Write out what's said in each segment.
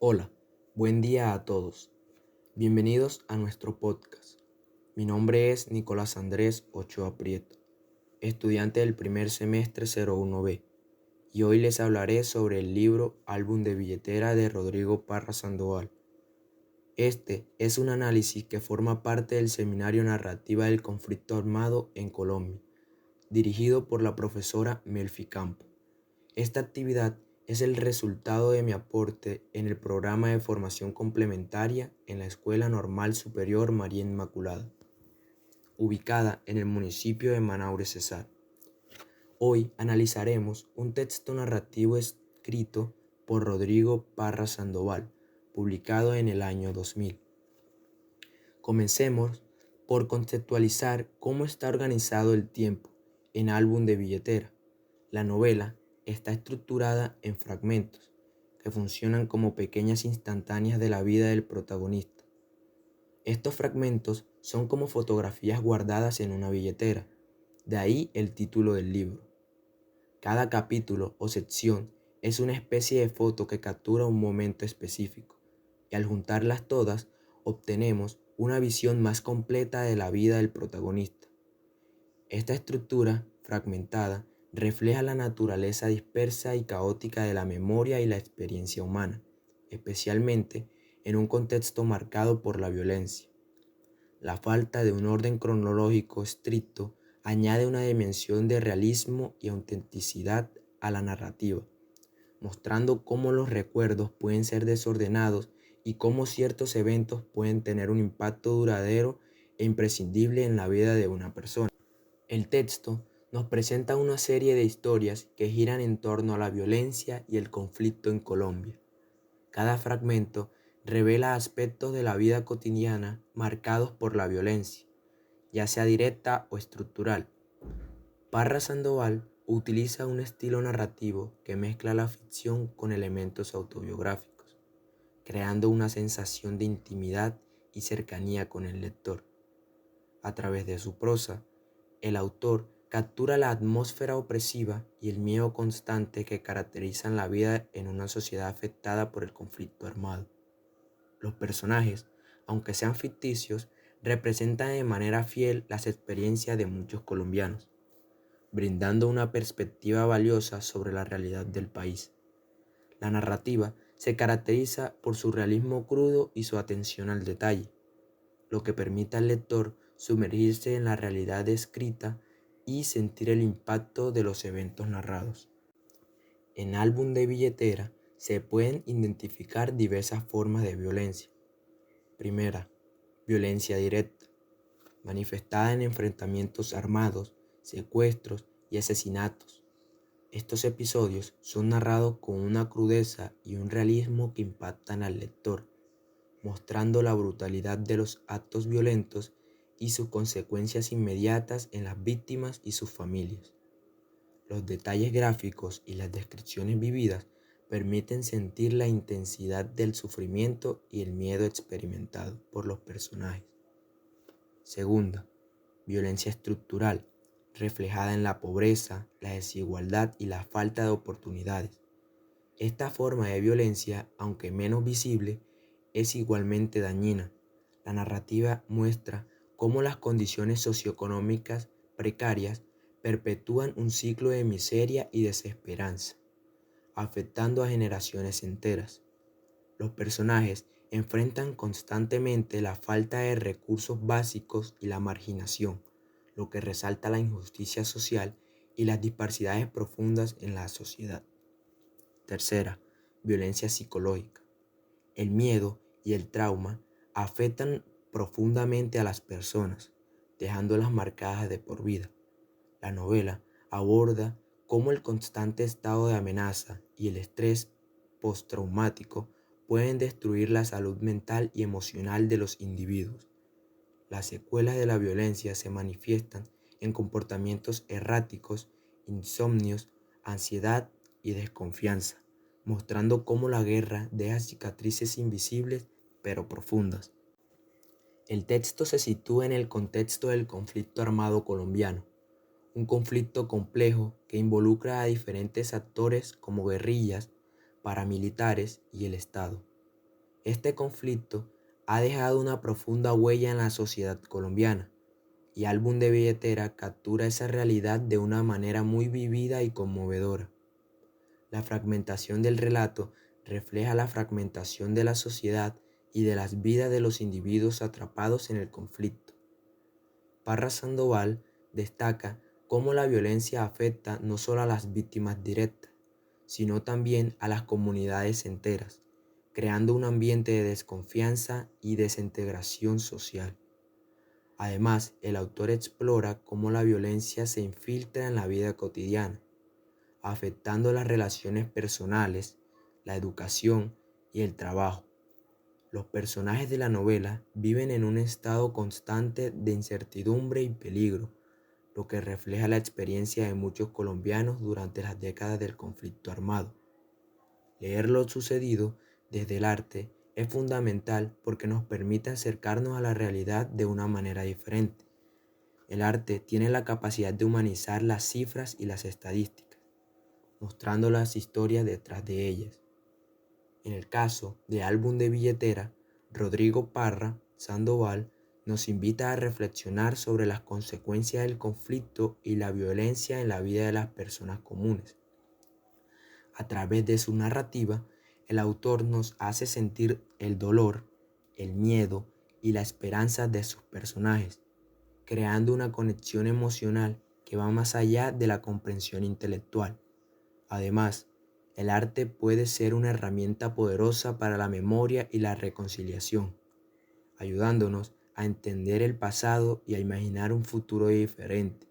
Hola, buen día a todos. Bienvenidos a nuestro podcast. Mi nombre es Nicolás Andrés Ochoa Prieto, estudiante del primer semestre 01B, y hoy les hablaré sobre el libro Álbum de billetera de Rodrigo Parra Sandoval. Este es un análisis que forma parte del Seminario Narrativa del Conflicto Armado en Colombia, dirigido por la profesora Melfi Campo. Esta actividad es el resultado de mi aporte en el programa de formación complementaria en la Escuela Normal Superior María Inmaculada, ubicada en el municipio de Manaure, Cesar. Hoy analizaremos un texto narrativo escrito por Rodrigo Parra Sandoval, publicado en el año 2000. Comencemos por conceptualizar cómo está organizado el tiempo en Álbum de billetera. La novela está estructurada en fragmentos que funcionan como pequeñas instantáneas de la vida del protagonista. Estos fragmentos son como fotografías guardadas en una billetera, de ahí el título del libro. Cada capítulo o sección es una especie de foto que captura un momento específico, y al juntarlas todas obtenemos una visión más completa de la vida del protagonista. Esta estructura fragmentada refleja la naturaleza dispersa y caótica de la memoria y la experiencia humana, especialmente en un contexto marcado por la violencia. La falta de un orden cronológico estricto añade una dimensión de realismo y autenticidad a la narrativa, mostrando cómo los recuerdos pueden ser desordenados y cómo ciertos eventos pueden tener un impacto duradero e imprescindible en la vida de una persona. El texto nos presenta una serie de historias que giran en torno a la violencia y el conflicto en Colombia. Cada fragmento revela aspectos de la vida cotidiana marcados por la violencia, ya sea directa o estructural. Parra Sandoval utiliza un estilo narrativo que mezcla la ficción con elementos autobiográficos, creando una sensación de intimidad y cercanía con el lector. A través de su prosa, el autor captura la atmósfera opresiva y el miedo constante que caracterizan la vida en una sociedad afectada por el conflicto armado. Los personajes, aunque sean ficticios, representan de manera fiel las experiencias de muchos colombianos, brindando una perspectiva valiosa sobre la realidad del país. La narrativa se caracteriza por su realismo crudo y su atención al detalle, lo que permite al lector sumergirse en la realidad descrita y sentir el impacto de los eventos narrados. En Álbum de billetera se pueden identificar diversas formas de violencia. Primera, violencia directa, manifestada en enfrentamientos armados, secuestros y asesinatos. Estos episodios son narrados con una crudeza y un realismo que impactan al lector, mostrando la brutalidad de los actos violentos y sus consecuencias inmediatas en las víctimas y sus familias. Los detalles gráficos y las descripciones vividas permiten sentir la intensidad del sufrimiento y el miedo experimentado por los personajes. Segunda, violencia estructural, reflejada en la pobreza, la desigualdad y la falta de oportunidades. Esta forma de violencia, aunque menos visible, es igualmente dañina. La narrativa muestra cómo las condiciones socioeconómicas precarias perpetúan un ciclo de miseria y desesperanza, afectando a generaciones enteras. Los personajes enfrentan constantemente la falta de recursos básicos y la marginación, lo que resalta la injusticia social y las disparidades profundas en la sociedad. Tercera, violencia psicológica. El miedo y el trauma afectan profundamente a las personas, dejándolas marcadas de por vida. La novela aborda cómo el constante estado de amenaza y el estrés postraumático pueden destruir la salud mental y emocional de los individuos. Las secuelas de la violencia se manifiestan en comportamientos erráticos, insomnios, ansiedad y desconfianza, mostrando cómo la guerra deja cicatrices invisibles pero profundas. El texto se sitúa en el contexto del conflicto armado colombiano, un conflicto complejo que involucra a diferentes actores como guerrillas, paramilitares y el Estado. Este conflicto ha dejado una profunda huella en la sociedad colombiana y Álbum de Billetera captura esa realidad de una manera muy vivida y conmovedora. La fragmentación del relato refleja la fragmentación de la sociedad y de las vidas de los individuos atrapados en el conflicto. Parra Sandoval destaca cómo la violencia afecta no solo a las víctimas directas, sino también a las comunidades enteras, creando un ambiente de desconfianza y desintegración social. Además, el autor explora cómo la violencia se infiltra en la vida cotidiana, afectando las relaciones personales, la educación y el trabajo. Los personajes de la novela viven en un estado constante de incertidumbre y peligro, lo que refleja la experiencia de muchos colombianos durante las décadas del conflicto armado. Leer lo sucedido desde el arte es fundamental porque nos permite acercarnos a la realidad de una manera diferente. El arte tiene la capacidad de humanizar las cifras y las estadísticas, mostrando las historias detrás de ellas. En el caso de Álbum de Billetera, Rodrigo Parra Sandoval nos invita a reflexionar sobre las consecuencias del conflicto y la violencia en la vida de las personas comunes. A través de su narrativa, el autor nos hace sentir el dolor, el miedo y la esperanza de sus personajes, creando una conexión emocional que va más allá de la comprensión intelectual. Además, el arte puede ser una herramienta poderosa para la memoria y la reconciliación, ayudándonos a entender el pasado y a imaginar un futuro diferente,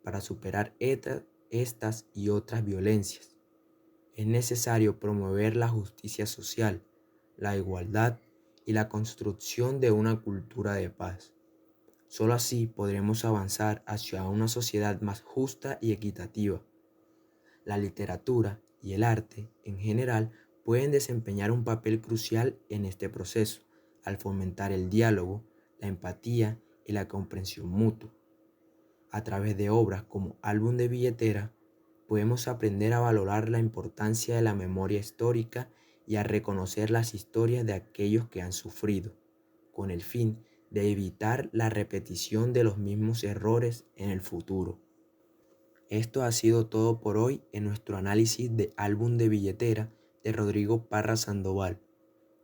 para superar estas y otras violencias. Es necesario promover la justicia social, la igualdad y la construcción de una cultura de paz. Solo así podremos avanzar hacia una sociedad más justa y equitativa. La literatura y el arte, en general, pueden desempeñar un papel crucial en este proceso, al fomentar el diálogo, la empatía y la comprensión mutua. A través de obras como Álbum de Billetera, podemos aprender a valorar la importancia de la memoria histórica y a reconocer las historias de aquellos que han sufrido, con el fin de evitar la repetición de los mismos errores en el futuro. Esto ha sido todo por hoy en nuestro análisis de Álbum de Billetera de Rodrigo Parra Sandoval.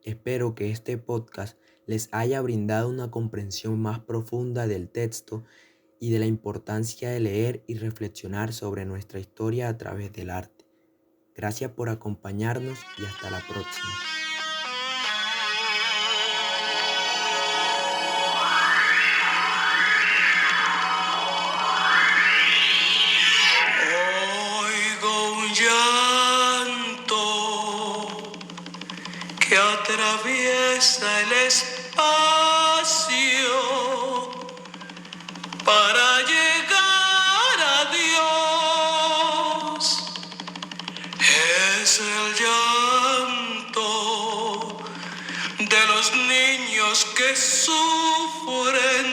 Espero que este podcast les haya brindado una comprensión más profunda del texto y de la importancia de leer y reflexionar sobre nuestra historia a través del arte. Gracias por acompañarnos y hasta la próxima. Oigo un llanto que atraviesa el espacio para llegar a Dios. Es el llanto de los niños que sufren